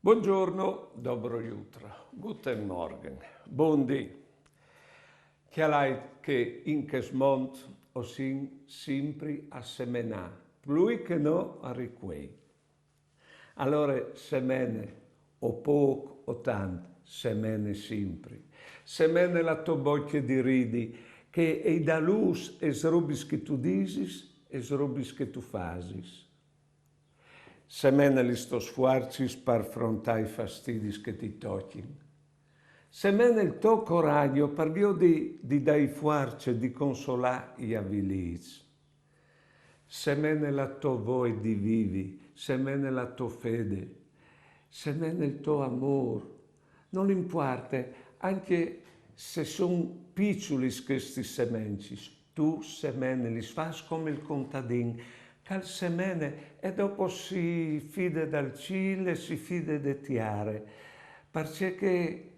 Buongiorno, dobro jutro, guten Morgen, buondì. Che in Kesmont o sin simpri a semenà, plui che no a riquei. Allora semene, o poco o tant, semene simpri. Semene la tua bocca di ridi, che è da luz es robis che tu disis, es robis che tu fasis. Semene li sto sfuarcis per frontai fastidis che ti tochin. Semene il tuo coraggio per via di dai fuarce di consolà i avviliz. Semene la tua voi di vivi, semene la tua fede, semene il tuo amor. Non importa, anche se sono piccoli questi semencis, tu semene li fas come il contadin, che semene e dopo si fida dal cielo, si fida di tiare, perché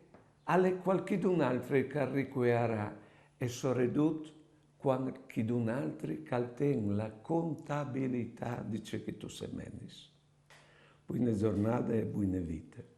alle qualchidun altro che riquerà e soredut qualchidun altro che ten la contabilità di ciò che tu semenis. Buone giornate e buone vite.